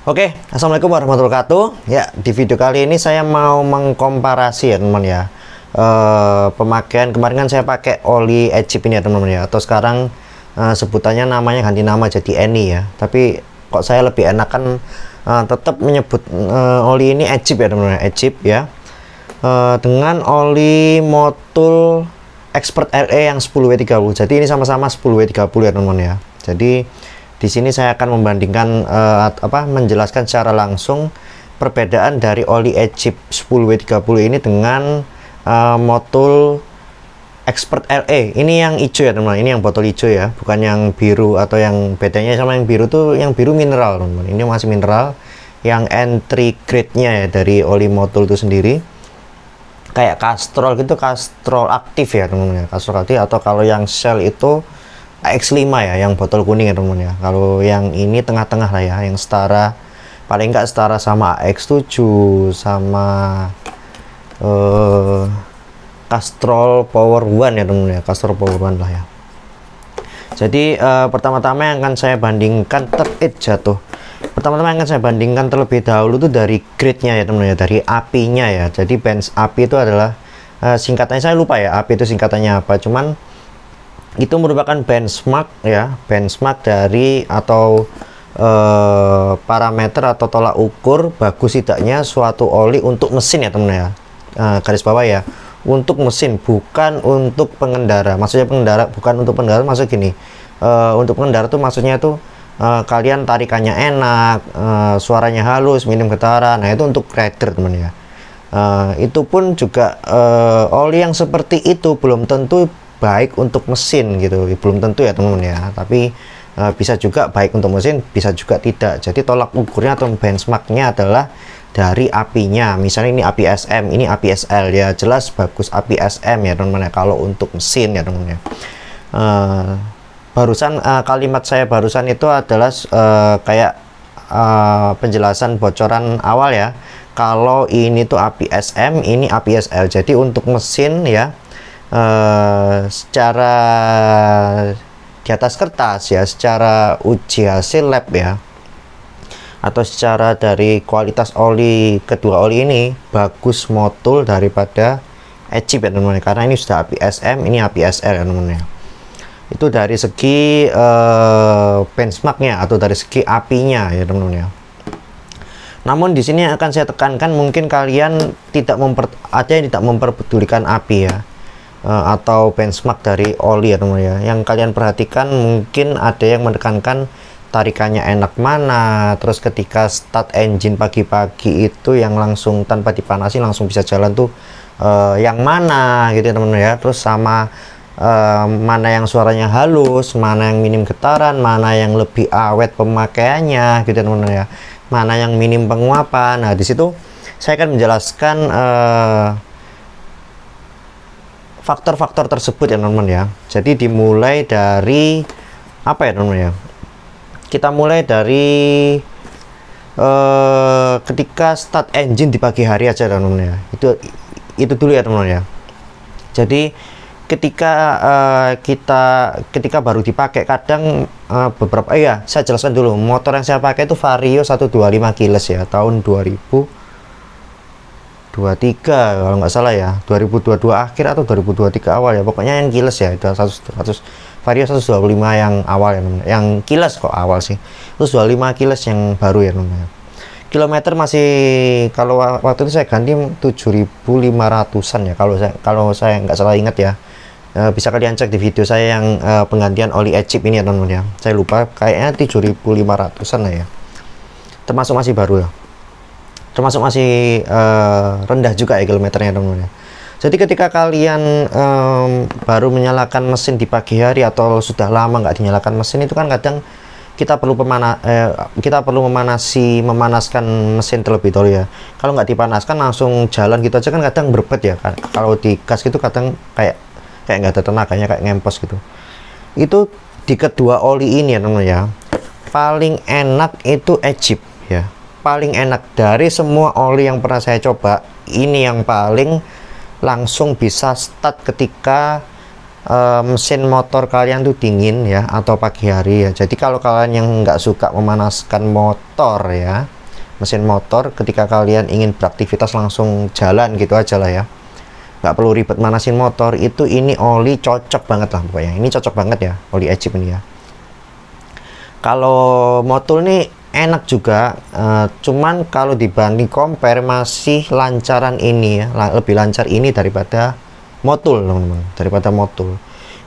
Oke, assalamualaikum warahmatullahi wabarakatuh. Ya, di video kali ini saya mau mengkomparasi ya teman ya. Pemakaian kemarin kan saya pakai oli Egypt ini ya teman-teman ya. Atau sekarang sebutannya namanya ganti nama jadi Eni ya. Tapi kok saya lebih enakan tetap menyebut oli ini Egypt ya teman-teman. Egypt ya. Dengan oli Motul Expert LE yang 10W30. Jadi ini sama-sama 10W30 ya teman-teman ya. Jadi di sini saya akan membandingkan menjelaskan secara langsung perbedaan dari oli Egypt 10W30 ini dengan Motul Expert LE. Ini yang hijau ya teman-teman. Ini yang botol hijau ya, bukan yang biru. Atau yang bedanya sama yang biru tuh, yang biru mineral teman-teman. Ini masih mineral. Yang entry grade-nya ya dari oli Motul itu sendiri kayak kastrol gitu, kastrol aktif ya teman-teman ya, kastrol aktif. Atau kalau yang Shell itu X5 ya, yang botol kuning ya teman-teman ya. Kalau yang ini tengah-tengah lah ya, yang setara, paling enggak setara sama X7 sama Castrol Power One ya teman-teman ya, Castrol Power One lah ya. Jadi pertama-tama yang akan saya bandingkan jatuh. Pertama-tama yang akan saya bandingkan terlebih dahulu tuh dari grade-nya ya teman-teman ya, dari apinya ya. Jadi bench api itu adalah singkatannya saya lupa ya, api itu singkatannya apa, cuman itu merupakan benchmark ya, benchmark dari atau parameter atau tolak ukur bagus tidaknya suatu oli untuk mesin ya teman ya. Garis bawah ya, untuk mesin, bukan untuk pengendara. Maksudnya pengendara, bukan untuk pengendara, maksud gini, untuk pengendara tuh maksudnya tuh kalian tarikannya enak, suaranya halus, minim getaran. Nah itu untuk rider teman ya. Itu pun juga oli yang seperti itu belum tentu baik untuk mesin gitu, belum tentu ya teman-teman ya. Tapi bisa juga baik untuk mesin, bisa juga tidak. Jadi tolak ukurnya atau benchmarknya adalah dari apinya. Misalnya ini api SM, ini api SL ya, jelas bagus api SM ya teman-teman ya, kalau untuk mesin ya teman-teman ya. Barusan kalimat saya barusan itu adalah kayak penjelasan bocoran awal ya. Kalau ini tuh api SM, ini api SL. Jadi untuk mesin ya, secara di atas kertas ya, secara uji hasil lab ya, atau secara dari kualitas oli, kedua oli ini bagus Motul daripada Egypt ya teman-teman, karena ini sudah api SM, ini api SL ya teman-teman ya. Itu dari segi benchmarknya atau dari segi apinya ya teman-teman ya. Namun di sini akan saya tekankan, mungkin kalian ada yang tidak memperdulikan api ya, atau benchmark dari oli ya teman ya. Yang kalian perhatikan mungkin ada yang menekankan tarikannya enak mana, terus ketika start engine pagi-pagi itu yang langsung tanpa dipanasi langsung bisa jalan tuh yang mana gitu ya teman ya. Terus sama mana yang suaranya halus, mana yang minim getaran, mana yang lebih awet pemakaiannya gitu ya teman ya, mana yang minim penguapan. Nah di situ saya akan menjelaskan faktor-faktor tersebut ya teman-teman ya. Jadi dimulai dari apa ya teman-teman ya, kita mulai dari ketika start engine di pagi hari aja teman-teman ya. Itu dulu ya teman-teman ya. Jadi ketika baru dipakai kadang beberapa saya jelaskan dulu, motor yang saya pakai itu Vario 125 keyless ya, tahun 2023 kalau nggak salah ya, 2022 akhir atau 2023 awal ya, pokoknya yang keyless ya, itu 100 Vario 125 yang awal ya teman, yang keyless kok awal sih, terus 25 keyless yang baru ya teman. Kilometer masih, kalau waktu itu saya ganti 7.500an ya, kalau saya nggak salah ingat ya. Bisa kalian cek di video saya yang penggantian oli Egypt ini ya teman-teman ya. Saya lupa, kayaknya 7.500an lah ya, termasuk masih baru ya, termasuk masih rendah juga ya kilometernya teman-teman ya. Jadi ketika kalian baru menyalakan mesin di pagi hari atau sudah lama nggak dinyalakan mesin, itu kan kadang kita perlu memanaskan mesin terlebih dahulu ya. Kalau nggak dipanaskan langsung jalan gitu aja kan kadang berbet ya kan. Kalau di gas gitu kadang kayak nggak ada tenaganya, kayak ngempos gitu. Itu di kedua oli ini ya teman ya, paling enak itu Egypt ya, paling enak dari semua oli yang pernah saya coba. Ini yang paling langsung bisa start ketika mesin motor kalian tuh dingin ya, atau pagi hari ya. Jadi kalau kalian yang nggak suka memanaskan motor ya, mesin motor, ketika kalian ingin beraktivitas langsung jalan gitu aja lah ya, nggak perlu ribet manasin motor, itu ini oli cocok banget lah pokoknya. Ini cocok banget ya, oli Egypt ini ya. Kalau Motul nih enak juga, cuman kalau dibanding compare masih lancaran ini ya, lebih lancar ini daripada Motul teman-teman, daripada Motul.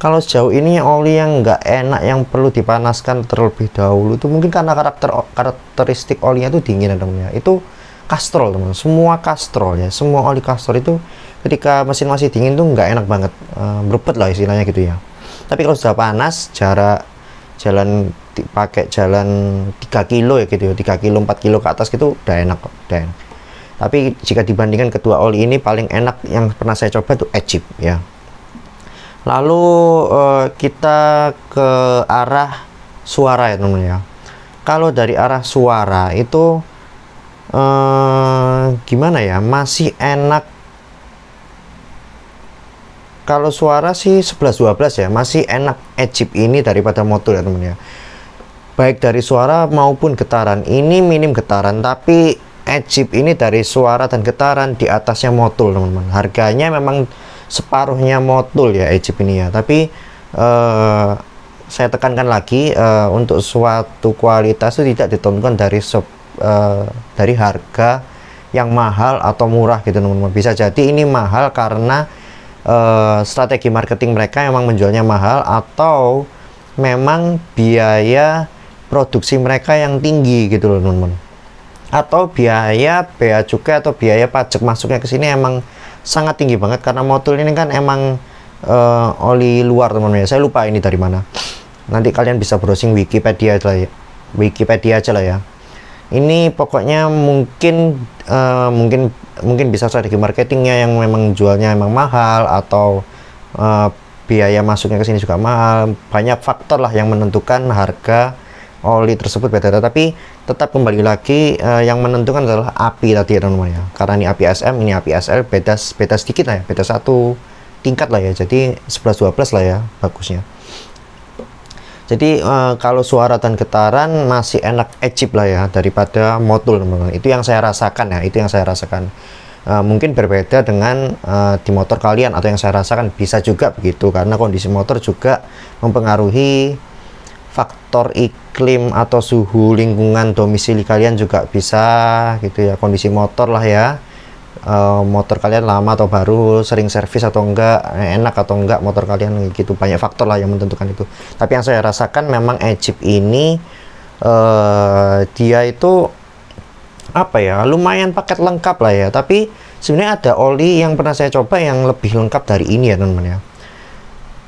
Kalau sejauh ini oli yang nggak enak yang perlu dipanaskan terlebih dahulu itu mungkin karena karakteristik olinya itu dingin teman-teman ya. Itu kastrol teman-teman, semua kastrol ya, semua oli kastrol itu ketika mesin masih dingin tuh nggak enak banget, berbet lah istilahnya gitu ya. Tapi kalau sudah panas, jarak jalan pakai jalan 3 kilo ya gitu ya, 3 kilo 4 kilo ke atas gitu udah enak kok, udah enak. Tapi jika dibandingkan kedua oli ini, paling enak yang pernah saya coba itu Egypt ya. Lalu kita ke arah suara ya teman-teman ya. Kalau dari arah suara itu gimana ya, masih enak. Kalau suara sih 11-12 ya, masih enak Egypt ini daripada Motul ya teman ya. Baik dari suara maupun getaran, ini minim getaran, tapi Egypt ini dari suara dan getaran di atasnya Motul teman-teman. Harganya memang separuhnya Motul ya Egypt ini ya, tapi saya tekankan lagi, untuk suatu kualitas itu tidak ditentukan dari harga yang mahal atau murah gitu teman-teman. Bisa jadi ini mahal karena strategi marketing mereka memang menjualnya mahal, atau memang biaya produksi mereka yang tinggi gitu loh teman-teman, atau biaya bea cukai atau biaya pajak masuknya ke sini emang sangat tinggi banget, karena Motul ini kan emang oli luar teman-teman ya. Saya lupa ini dari mana, nanti kalian bisa browsing Wikipedia aja lah ya, Wikipedia aja lah ya. Ini pokoknya mungkin bisa strategi marketingnya yang memang jualnya emang mahal, atau biaya masuknya ke sini juga mahal. Banyak faktor lah yang menentukan harga oli tersebut beda. Tapi tetap kembali lagi, yang menentukan adalah api tadi ya teman-teman ya. Karena ini api SM, ini api SL, beda sedikit lah ya, beda satu tingkat lah ya. Jadi 11-12 lah ya bagusnya. Jadi kalau suara dan getaran masih enak Egypt lah ya daripada Motul teman-teman. Itu yang saya rasakan ya, itu yang saya rasakan. Mungkin berbeda dengan di motor kalian, atau yang saya rasakan bisa juga begitu, karena kondisi motor juga mempengaruhi faktor iklim atau suhu lingkungan domisili kalian juga bisa gitu ya, kondisi motor lah ya. Motor kalian lama atau baru, sering servis atau enggak, enak atau enggak motor kalian gitu, banyak faktor lah yang menentukan itu. Tapi yang saya rasakan memang Egypt ini dia itu apa ya, lumayan paket lengkap lah ya. Tapi sebenarnya ada oli yang pernah saya coba yang lebih lengkap dari ini ya teman-teman ya.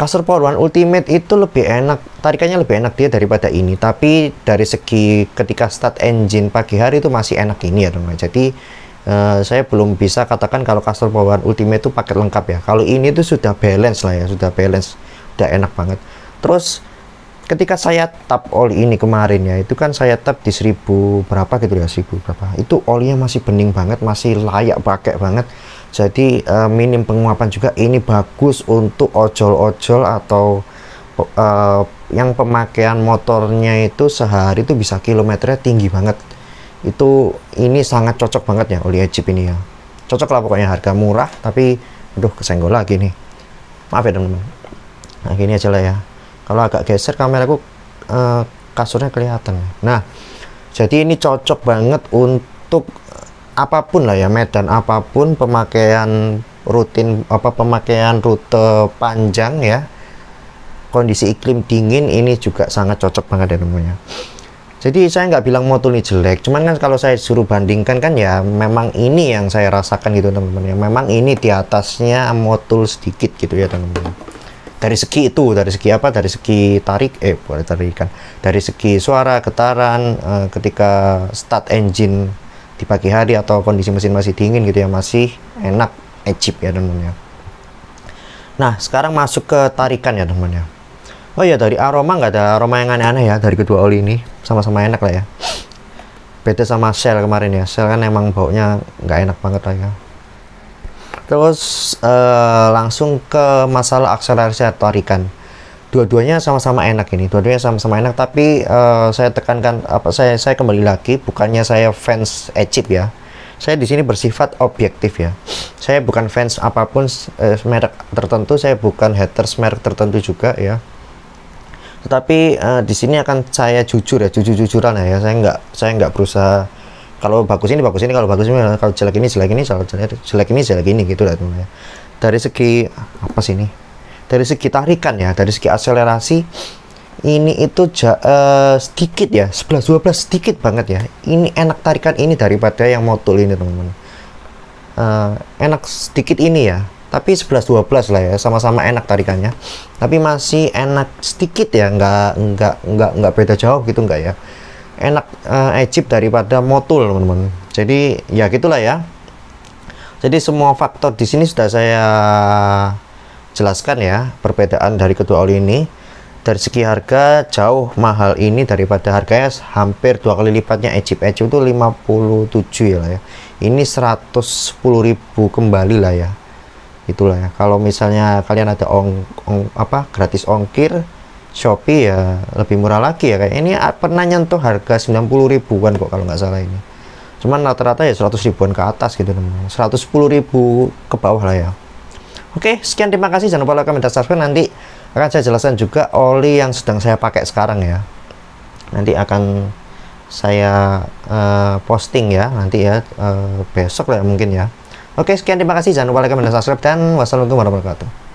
Caster Power One Ultimate itu lebih enak, tarikannya lebih enak dia daripada ini. Tapi dari segi ketika start engine pagi hari itu masih enak ini ya teman-teman. Jadi saya belum bisa katakan kalau Caster Power One Ultimate itu paket lengkap ya. Kalau ini tuh sudah balance lah ya, sudah balance, udah enak banget. Terus ketika saya tap oli ini kemarin ya, itu kan saya tap di 1000 berapa gitu ya, 1000 berapa, itu olinya masih bening banget, masih layak pakai banget. Jadi minim penguapan juga. Ini bagus untuk ojol-ojol atau yang pemakaian motornya itu sehari itu bisa kilometernya tinggi banget. Itu ini sangat cocok banget ya oli Egypt ini ya, cocok lah pokoknya. Harga murah tapi aduh kesenggol lagi nih, maaf ya teman-teman. Nah gini aja lah ya, kalau agak geser kameraku kasurnya kelihatan. Nah jadi ini cocok banget untuk apapun lah ya, medan apapun, pemakaian rutin, pemakaian rute panjang ya, kondisi iklim dingin, ini juga sangat cocok banget ya teman-teman. Jadi saya nggak bilang Motul ini jelek, cuman kan kalau saya suruh bandingkan kan ya memang ini yang saya rasakan gitu teman-teman ya. Memang ini di atasnya Motul sedikit gitu ya teman-teman. Dari segi itu, dari segi apa? Dari segi bukan tarikan. Dari segi suara, getaran, ketika start engine di pagi hari atau kondisi mesin masih dingin gitu ya, masih enak Egypt ya teman-teman ya. Nah sekarang masuk ke tarikan ya teman-teman ya. Oh ya, dari aroma nggak ada aroma yang aneh-aneh ya dari kedua oli ini, sama-sama enak lah ya. Beda sama Shell kemarin ya, Shell kan emang baunya nggak enak banget lah ya. Terus langsung ke masalah akselerasi atau tarikan. Dua-duanya sama-sama enak ini, dua-duanya sama-sama enak. Tapi saya tekankan saya kembali lagi, bukannya saya fans Echip ya. Saya di sini bersifat objektif ya. Saya bukan fans apapun merek tertentu, saya bukan haters merek tertentu juga ya. Tetapi di sini akan saya jujur ya, jujur-jujuran ya. Saya nggak berusaha kalau bagus ini, kalau bagus ini, kalau jelek ini, kalau jelek ini gitu lah teman-teman ya. Dari segi apa sih ini? Dari segi tarikan ya, dari segi akselerasi ini itu sedikit ya, 11-12 sedikit banget ya. Ini enak tarikan ini daripada yang motul ini teman-teman. Enak sedikit ini ya, tapi 11-12 lah ya, sama-sama enak tarikannya. Tapi masih enak sedikit ya, nggak beda jauh gitu nggak ya. Enak Echip daripada motul teman-teman. Jadi ya gitulah ya. Jadi semua faktor di sini sudah saya jelaskan ya, perbedaan dari kedua oli ini. Dari segi harga jauh mahal ini daripada harganya hampir 2 kali lipatnya Echip. Echip itu 57 ya lah ya. Ini 110.000 kembali lah ya. Itulah ya. Kalau misalnya kalian ada gratis ongkir Shopee ya lebih murah lagi ya. Kayak ini pernah nyentuh harga 90 ribuan kok kalau nggak salah ini. Cuman rata-rata ya 100 ribuan ke atas gitu teman-teman. 110.000 ke bawah lah ya. Oke, sekian, terima kasih. Jangan lupa like, comment, dan subscribe. Nanti akan saya jelaskan juga oli yang sedang saya pakai sekarang ya. Nanti akan saya posting ya nanti ya, besok lah mungkin ya. Oke, sekian, terima kasih. Jangan lupa like, comment, dan subscribe, dan wassalamualaikum warahmatullahi wabarakatuh.